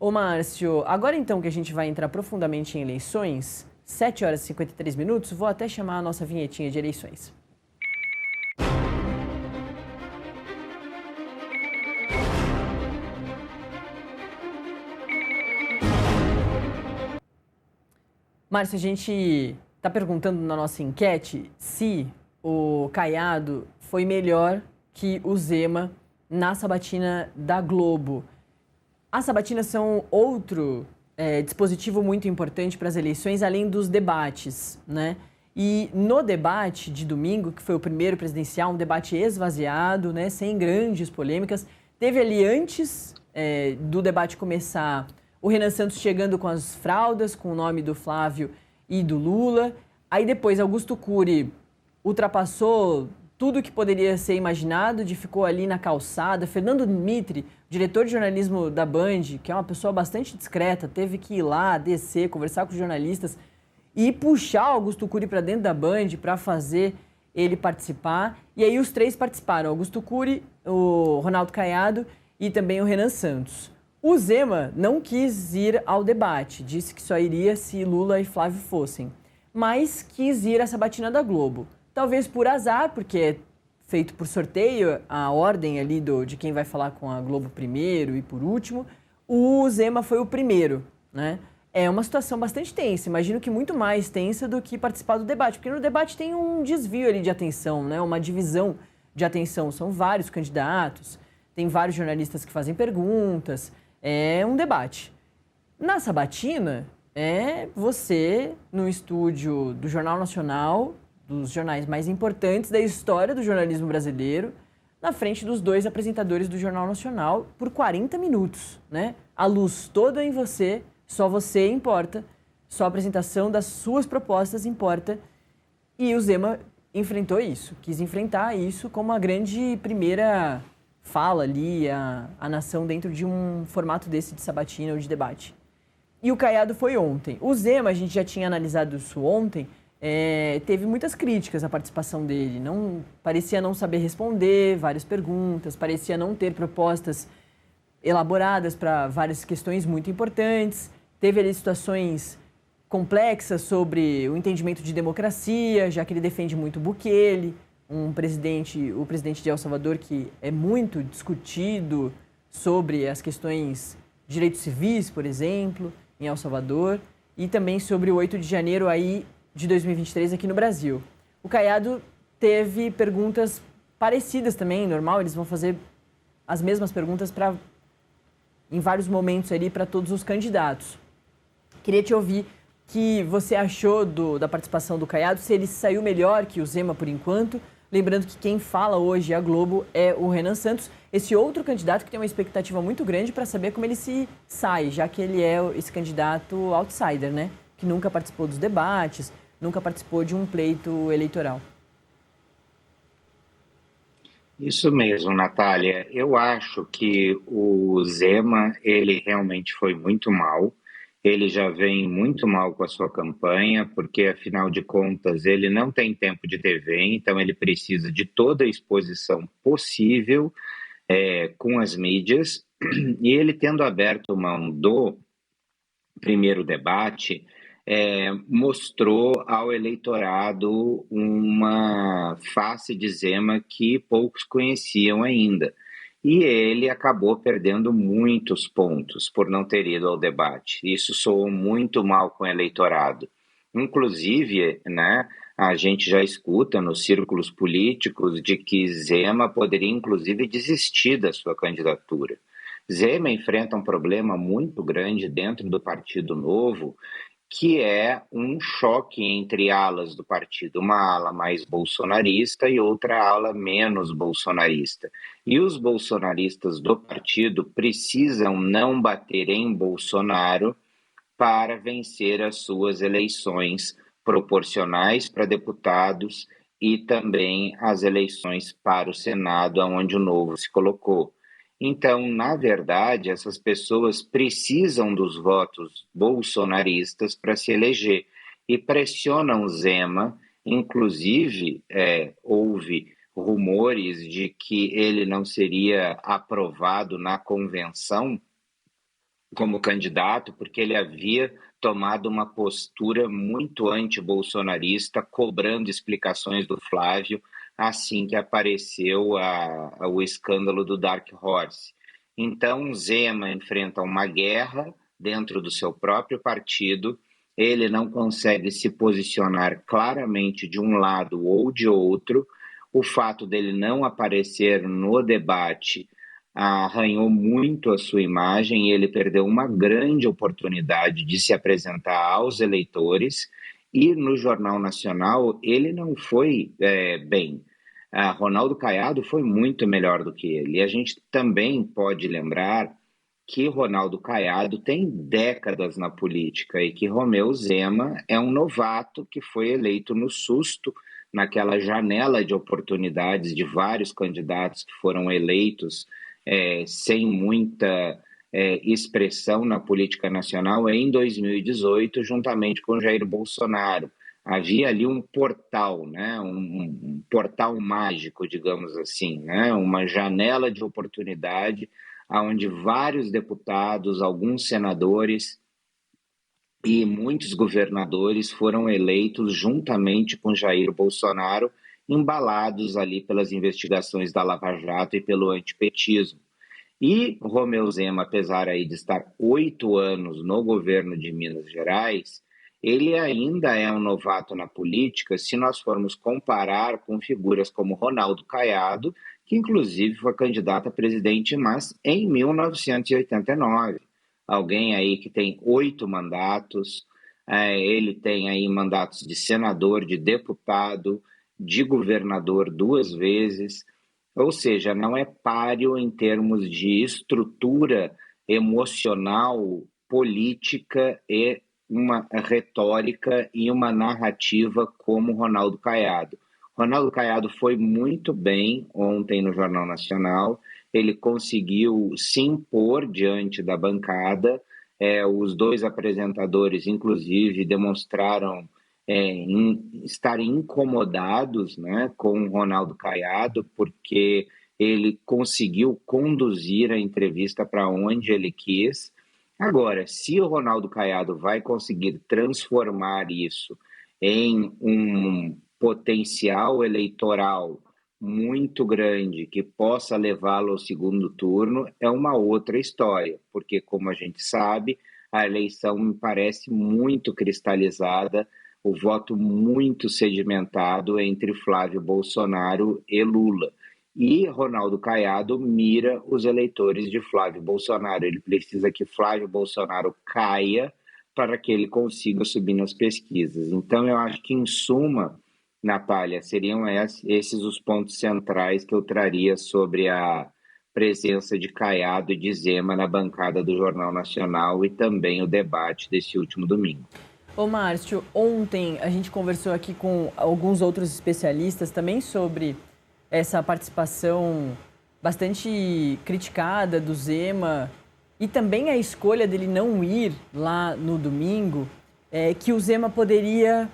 Ô Márcio, agora então que a gente vai entrar profundamente em eleições, 7 horas e 53 minutos, vou até chamar a nossa vinhetinha de eleições. Márcio, a gente está perguntando na nossa enquete se o Caiado foi melhor que o Zema na sabatina da Globo. As sabatinas são outro dispositivo muito importante para as eleições, além dos debates, né? E no debate de domingo, que foi o primeiro presidencial, um debate esvaziado, né, sem grandes polêmicas, teve ali antes do debate começar o Renan Santos chegando com as fraldas, com o nome do Flávio e do Lula. Aí depois Augusto Cury ultrapassou tudo que poderia ser imaginado, ficou ali na calçada. Fernando Dmitri, diretor de jornalismo da Band, que é uma pessoa bastante discreta, teve que ir lá, descer, conversar com os jornalistas e puxar Augusto Cury para dentro da Band para fazer ele participar. E aí os três participaram, Augusto Cury, o Ronaldo Caiado e também o Renan Santos. O Zema não quis ir ao debate, disse que só iria se Lula e Flávio fossem, mas quis ir à sabatina da Globo. Talvez por azar, porque é feito por sorteio a ordem ali de quem vai falar com a Globo primeiro e por último. O Zema foi o primeiro, né? É uma situação bastante tensa, imagino que muito mais tensa do que participar do debate, porque no debate tem um desvio ali de atenção, né? Uma divisão de atenção, são vários candidatos, tem vários jornalistas que fazem perguntas, é um debate. Na sabatina, é você no estúdio do Jornal Nacional, dos jornais mais importantes da história do jornalismo brasileiro, na frente dos dois apresentadores do Jornal Nacional por 40 minutos, né? A luz toda em você, só você importa, só a apresentação das suas propostas importa. E o Zema enfrentou isso, quis enfrentar isso como a grande primeira fala ali, a nação dentro de um formato desse de sabatina ou de debate. E o Caiado foi ontem. O Zema, a gente já tinha analisado isso ontem, teve muitas críticas à participação dele. Parecia não saber responder várias perguntas, parecia não ter propostas elaboradas para várias questões muito importantes. Teve ali situações complexas sobre o entendimento de democracia, já que ele defende muito Bukele, o presidente de El Salvador, que é muito discutido sobre as questões de direitos civis, por exemplo, em El Salvador, e também sobre o 8 de janeiro aí de 2023 aqui no Brasil. O Caiado teve perguntas parecidas também, normal, eles vão fazer as mesmas perguntas em vários momentos ali para todos os candidatos. Queria te ouvir o que você achou da participação do Caiado, se ele saiu melhor que o Zema por enquanto. Lembrando que quem fala hoje a Globo é o Renan Santos, esse outro candidato que tem uma expectativa muito grande para saber como ele se sai, já que ele é esse candidato outsider, né? Que nunca participou dos debates, nunca participou de um pleito eleitoral. Isso mesmo, Natália. Eu acho que o Zema, ele realmente foi muito mal. Ele já vem muito mal com a sua campanha, porque, afinal de contas, ele não tem tempo de TV, então ele precisa de toda a exposição possível com as mídias. E ele, tendo aberto mão do primeiro debate, mostrou ao eleitorado uma face de Zema que poucos conheciam ainda. E ele acabou perdendo muitos pontos por não ter ido ao debate. Isso soou muito mal com o eleitorado. Inclusive, né, a gente já escuta nos círculos políticos de que Zema poderia, inclusive, desistir da sua candidatura. Zema enfrenta um problema muito grande dentro do Partido Novo, que é um choque entre alas do partido, uma ala mais bolsonarista e outra ala menos bolsonarista. E os bolsonaristas do partido precisam não bater em Bolsonaro para vencer as suas eleições proporcionais para deputados e também as eleições para o Senado, onde o Novo se colocou. Então, na verdade, essas pessoas precisam dos votos bolsonaristas para se eleger e pressionam Zema. Inclusive, houve rumores de que ele não seria aprovado na convenção como candidato, porque ele havia tomado uma postura muito anti-bolsonarista, cobrando explicações do Flávio assim que apareceu o escândalo do Dark Horse. Então, Zema enfrenta uma guerra dentro do seu próprio partido, ele não consegue se posicionar claramente de um lado ou de outro. O fato dele não aparecer no debate arranhou muito a sua imagem e ele perdeu uma grande oportunidade de se apresentar aos eleitores. E no Jornal Nacional ele não foi bem. Ronaldo Caiado foi muito melhor do que ele. E a gente também pode lembrar que Ronaldo Caiado tem décadas na política e que Romeu Zema é um novato que foi eleito no susto, naquela janela de oportunidades de vários candidatos que foram eleitos sem muita expressão na política nacional em 2018, juntamente com Jair Bolsonaro. Havia ali um portal, né? um portal mágico, digamos assim, né? Uma janela de oportunidade onde vários deputados, alguns senadores e muitos governadores foram eleitos juntamente com Jair Bolsonaro, embalados ali pelas investigações da Lava Jato e pelo antipetismo. E Romeu Zema, apesar aí de estar 8 anos no governo de Minas Gerais, ele ainda é um novato na política se nós formos comparar com figuras como Ronaldo Caiado, que inclusive foi candidato a presidente, mas em 1989. Alguém aí que tem 8 mandatos, ele tem aí mandatos de senador, de deputado, de governador 2 vezes, ou seja, não é páreo em termos de estrutura emocional, política e uma retórica e uma narrativa como Ronaldo Caiado. Ronaldo Caiado foi muito bem ontem no Jornal Nacional, ele conseguiu se impor diante da bancada, os 2 apresentadores, inclusive, demonstraram estarem incomodados, né, com o Ronaldo Caiado, porque ele conseguiu conduzir a entrevista para onde ele quis. Agora, se o Ronaldo Caiado vai conseguir transformar isso em um potencial eleitoral muito grande que possa levá-lo ao segundo turno, é uma outra história, porque, como a gente sabe, a eleição me parece muito cristalizada, o voto muito sedimentado entre Flávio Bolsonaro e Lula. E Ronaldo Caiado mira os eleitores de Flávio Bolsonaro. Ele precisa que Flávio Bolsonaro caia para que ele consiga subir nas pesquisas. Então, eu acho que, em suma, Natália, seriam esses os pontos centrais que eu traria sobre a presença de Caiado e de Zema na bancada do Jornal Nacional e também o debate desse último domingo. Ô Márcio, ontem a gente conversou aqui com alguns outros especialistas também sobre essa participação bastante criticada do Zema e também a escolha dele não ir lá no domingo, que o Zema poderia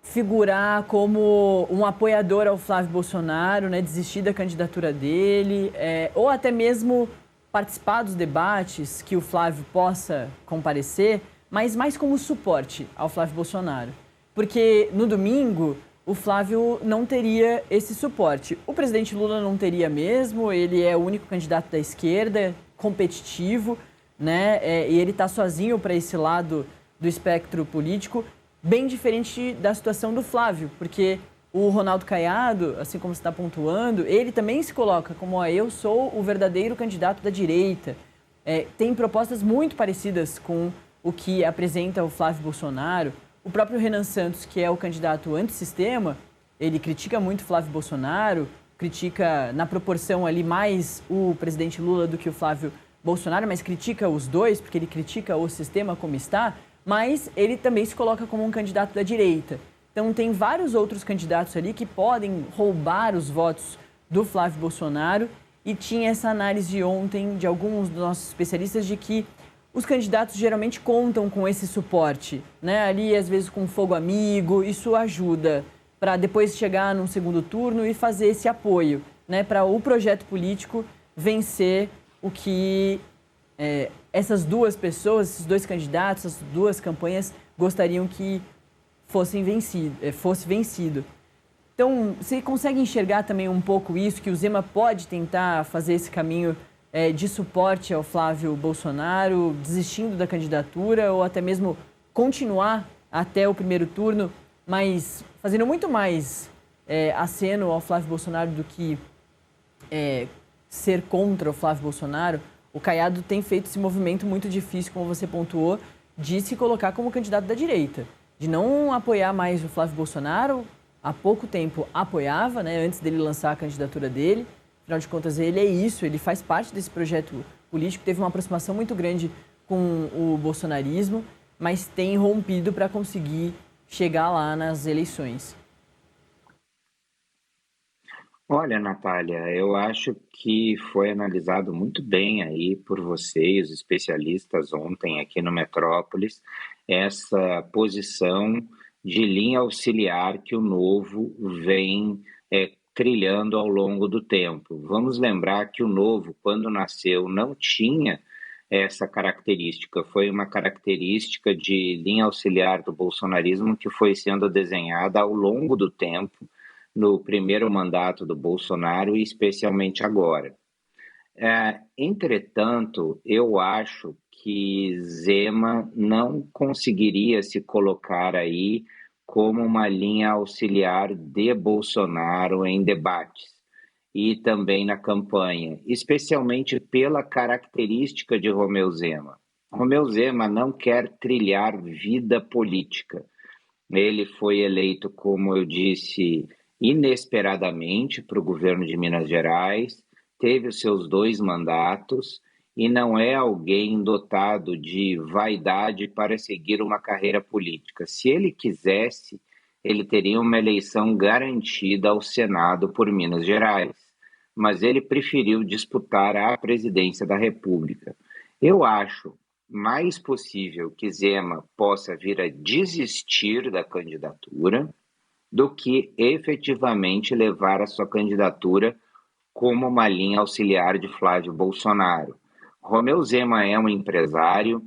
figurar como um apoiador ao Flávio Bolsonaro, né, desistir da candidatura dele, ou até mesmo participar dos debates que o Flávio possa comparecer, mas mais como suporte ao Flávio Bolsonaro. Porque no domingo o Flávio não teria esse suporte. O presidente Lula não teria mesmo, ele é o único candidato da esquerda, competitivo, né? E ele está sozinho para esse lado do espectro político, bem diferente da situação do Flávio, porque o Ronaldo Caiado, assim como você está pontuando, ele também se coloca como eu sou o verdadeiro candidato da direita. Tem propostas muito parecidas com o que apresenta o Flávio Bolsonaro. O próprio Renan Santos, que é o candidato antissistema, ele critica muito o Flávio Bolsonaro, critica na proporção ali mais o presidente Lula do que o Flávio Bolsonaro, mas critica os dois, porque ele critica o sistema como está, mas ele também se coloca como um candidato da direita. Então tem vários outros candidatos ali que podem roubar os votos do Flávio Bolsonaro e tinha essa análise ontem de alguns dos nossos especialistas de que os candidatos geralmente contam com esse suporte, né? Ali, às vezes, com fogo amigo, isso ajuda para depois chegar num segundo turno e fazer esse apoio, né? Para o projeto político vencer o que essas duas pessoas, esses dois candidatos, essas duas campanhas gostariam que fosse vencido. Então, você consegue enxergar também um pouco isso, que o Zema pode tentar fazer esse caminho de suporte ao Flávio Bolsonaro, desistindo da candidatura ou até mesmo continuar até o primeiro turno, mas fazendo muito mais aceno ao Flávio Bolsonaro do que ser contra o Flávio Bolsonaro? O Caiado tem feito esse movimento muito difícil, como você pontuou, de se colocar como candidato da direita, de não apoiar mais o Flávio Bolsonaro. Há pouco tempo apoiava, né, antes dele lançar a candidatura dele. Afinal de contas, ele é isso, ele faz parte desse projeto político, teve uma aproximação muito grande com o bolsonarismo, mas tem rompido para conseguir chegar lá nas eleições. Olha, Natália, eu acho que foi analisado muito bem aí por vocês, os especialistas, ontem aqui no Metrópolis, essa posição de linha auxiliar que o Novo vem trilhando ao longo do tempo. Vamos lembrar que o Novo, quando nasceu, não tinha essa característica, foi uma característica de linha auxiliar do bolsonarismo que foi sendo desenhada ao longo do tempo, no primeiro mandato do Bolsonaro e especialmente agora. Entretanto, eu acho que Zema não conseguiria se colocar aí como uma linha auxiliar de Bolsonaro em debates e também na campanha, especialmente pela característica de Romeu Zema. Romeu Zema não quer trilhar vida política. Ele foi eleito, como eu disse, inesperadamente para o governo de Minas Gerais, teve os seus 2 mandatos e não é alguém dotado de vaidade para seguir uma carreira política. Se ele quisesse, ele teria uma eleição garantida ao Senado por Minas Gerais, mas ele preferiu disputar a presidência da República. Eu acho mais possível que Zema possa vir a desistir da candidatura do que efetivamente levar a sua candidatura como uma linha auxiliar de Flávio Bolsonaro. Romeu Zema é um empresário,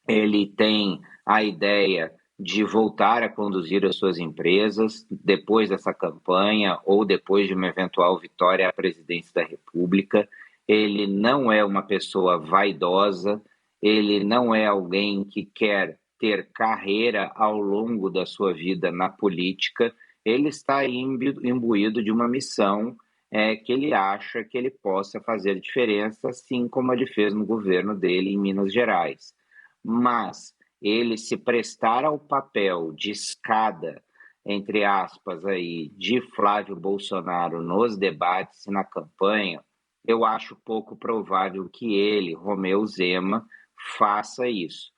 ele tem a ideia de voltar a conduzir as suas empresas depois dessa campanha ou depois de uma eventual vitória à presidência da República. Ele não é uma pessoa vaidosa, ele não é alguém que quer ter carreira ao longo da sua vida na política, ele está imbuído de uma missão que ele acha que ele possa fazer diferença, assim como ele fez no governo dele em Minas Gerais. Mas ele se prestar ao papel de escada, entre aspas, aí, de Flávio Bolsonaro nos debates e na campanha, eu acho pouco provável que ele, Romeu Zema, faça isso.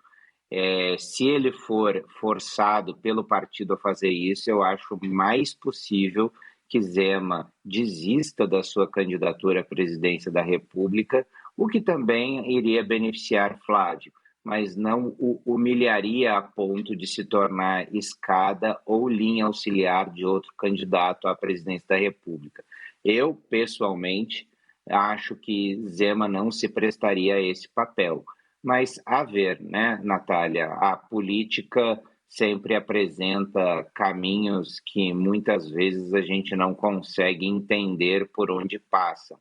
Se ele for forçado pelo partido a fazer isso, eu acho mais possível que Zema desista da sua candidatura à presidência da República, o que também iria beneficiar Flávio, mas não o humilharia a ponto de se tornar escada ou linha auxiliar de outro candidato à presidência da República. Eu, pessoalmente, acho que Zema não se prestaria a esse papel. Mas a ver, né, Natália, a política sempre apresenta caminhos que muitas vezes a gente não consegue entender por onde passam.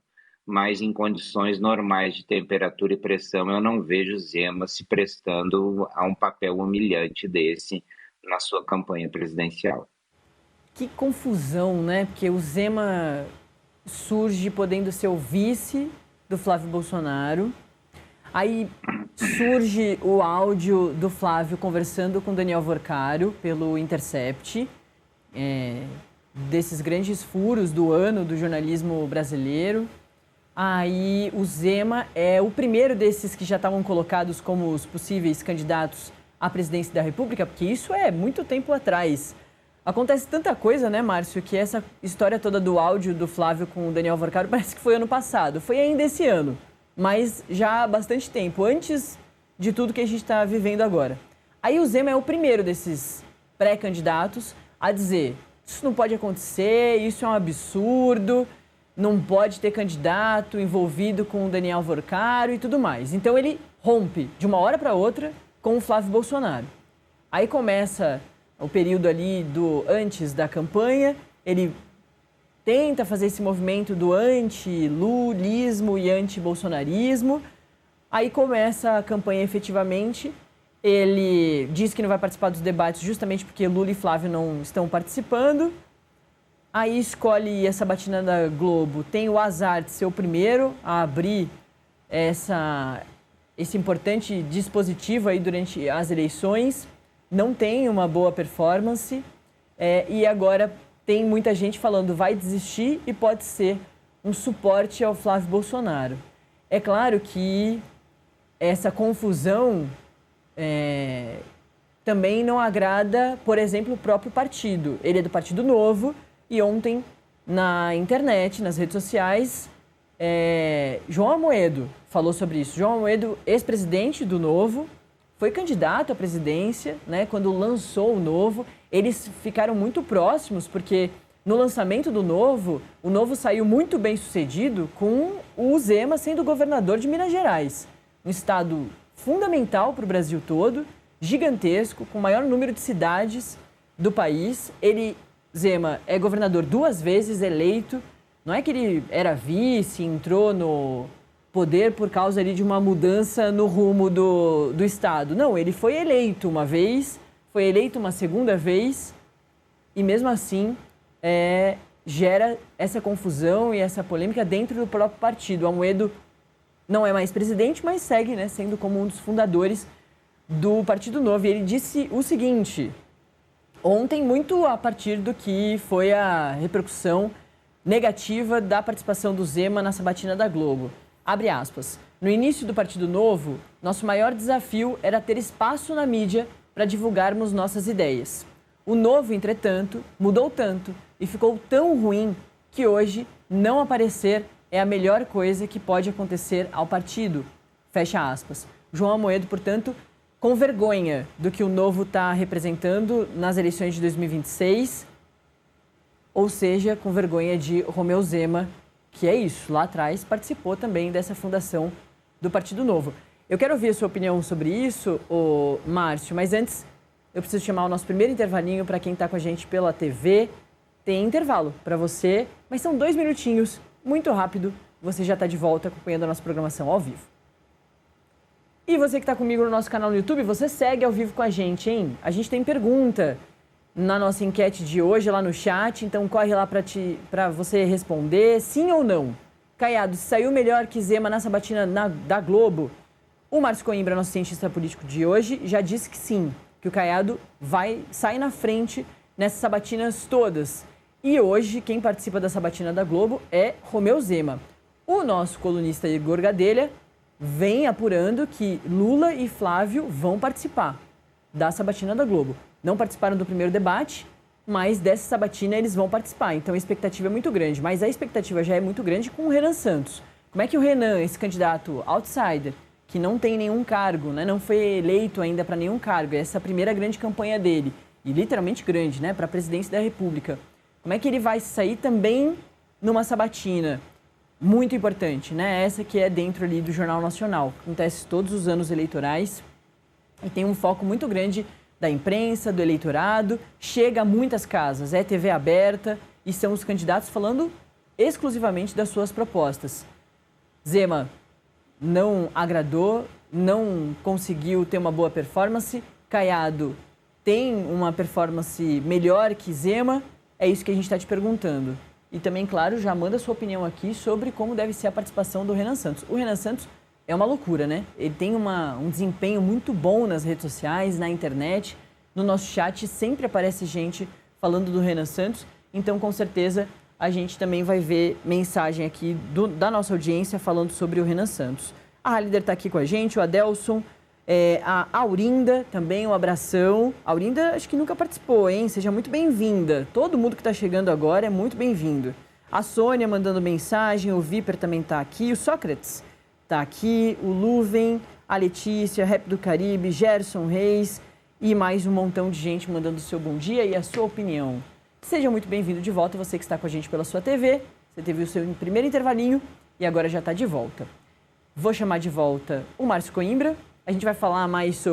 Mas em condições normais de temperatura e pressão, eu não vejo Zema se prestando a um papel humilhante desse na sua campanha presidencial. Que confusão, né? Porque o Zema surge podendo ser o vice do Flávio Bolsonaro. Aí surge o áudio do Flávio conversando com Daniel Worcário pelo Intercept, desses grandes furos do ano do jornalismo brasileiro. Aí o Zema é o primeiro desses que já estavam colocados como os possíveis candidatos à presidência da República, porque isso é muito tempo atrás. Acontece tanta coisa, né, Márcio, que essa história toda do áudio do Flávio com o Daniel Worcário parece que foi ano passado. Foi ainda esse ano, mas já há bastante tempo, antes de tudo que a gente está vivendo agora. Aí o Zema é o primeiro desses pré-candidatos a dizer: isso não pode acontecer, isso é um absurdo, não pode ter candidato envolvido com o Daniel Worcário e tudo mais. Então ele rompe de uma hora para outra com o Flávio Bolsonaro. Aí começa o período ali antes da campanha, ele tenta fazer esse movimento do anti-lulismo e anti-bolsonarismo. Aí começa a campanha efetivamente. Ele diz que não vai participar dos debates justamente porque Lula e Flávio não estão participando. Aí escolhe essa sabatina da Globo. Tem o azar de ser o primeiro a abrir esse importante dispositivo aí durante as eleições. Não tem uma boa performance. E agora tem muita gente falando vai desistir e pode ser um suporte ao Flávio Bolsonaro. É claro que essa confusão também não agrada, por exemplo, o próprio partido. Ele é do Partido Novo e ontem, na internet, nas redes sociais, João Amoedo falou sobre isso. João Amoedo, ex-presidente do Novo, foi candidato à presidência, né, quando lançou o Novo. Eles ficaram muito próximos, porque no lançamento do Novo, o Novo saiu muito bem sucedido com o Zema sendo governador de Minas Gerais. Um estado fundamental para o Brasil todo, gigantesco, com o maior número de cidades do país. Zema é governador 2 vezes eleito. Não é que ele era vice, entrou no poder por causa ali de uma mudança no rumo do estado. Não, ele foi eleito uma vez, foi eleito uma segunda vez e mesmo assim gera essa confusão e essa polêmica dentro do próprio partido. O Amoedo não é mais presidente, mas segue, né, sendo como um dos fundadores do Partido Novo. E ele disse o seguinte, ontem, muito a partir do que foi a repercussão negativa da participação do Zema na sabatina da Globo. Abre aspas. No início do Partido Novo, nosso maior desafio era ter espaço na mídia para divulgarmos nossas ideias. O Novo, entretanto, mudou tanto e ficou tão ruim que hoje não aparecer é a melhor coisa que pode acontecer ao partido. Fecha aspas. João Amoedo, portanto, com vergonha do que o Novo está representando nas eleições de 2026, ou seja, com vergonha de Romeu Zema, que é isso, lá atrás participou também dessa fundação do Partido Novo. Eu quero ouvir a sua opinião sobre isso, Márcio, mas antes eu preciso chamar o nosso primeiro intervalinho para quem está com a gente pela TV. Tem intervalo para você, mas são 2 minutinhos, muito rápido, você já está de volta acompanhando a nossa programação ao vivo. E você que está comigo no nosso canal no YouTube, você segue ao vivo com a gente, hein? A gente tem pergunta na nossa enquete de hoje lá no chat, então corre lá para você responder, sim ou não. Caiado, saiu melhor que Zema na sabatina da Globo? O Márcio Coimbra, nosso cientista político de hoje, já disse que sim, que o Caiado sai na frente nessas sabatinas todas. E hoje, quem participa da sabatina da Globo é Romeu Zema. O nosso colunista Igor Gadelha vem apurando que Lula e Flávio vão participar da sabatina da Globo. Não participaram do primeiro debate, mas dessa sabatina eles vão participar. Então a expectativa é muito grande, mas a expectativa já é muito grande com o Renan Santos. Como é que o Renan, esse candidato outsider, que não tem nenhum cargo, né, não foi eleito ainda para nenhum cargo, essa é a primeira grande campanha dele, e literalmente grande, né, para a presidência da República, como é que ele vai sair também numa sabatina muito importante, né? Essa que é dentro ali do Jornal Nacional, acontece todos os anos eleitorais e tem um foco muito grande da imprensa, do eleitorado, chega a muitas casas, é TV aberta e são os candidatos falando exclusivamente das suas propostas. Zema não agradou, não conseguiu ter uma boa performance, Caiado tem uma performance melhor que Zema, é isso que a gente está te perguntando. E também, claro, já manda sua opinião aqui sobre como deve ser a participação do Renan Santos. O Renan Santos é uma loucura, né? Ele tem um desempenho muito bom nas redes sociais, na internet. No nosso chat sempre aparece gente falando do Renan Santos. Então, com certeza, a gente também vai ver mensagem aqui da nossa audiência falando sobre o Renan Santos. A Halider está aqui com a gente, o Adelson, a Aurinda também, um abração. A Aurinda acho que nunca participou, hein? Seja muito bem-vinda. Todo mundo que está chegando agora é muito bem-vindo. A Sônia mandando mensagem, o Viper também está aqui, o Sócrates está aqui, o Luven, a Letícia, Rap do Caribe, Gerson Reis e mais um montão de gente mandando o seu bom dia e a sua opinião. Seja muito bem-vindo de volta, você que está com a gente pela sua TV. Você teve o seu primeiro intervalinho e agora já está de volta. vou chamar de volta o Márcio Coimbra. A gente vai falar mais sobre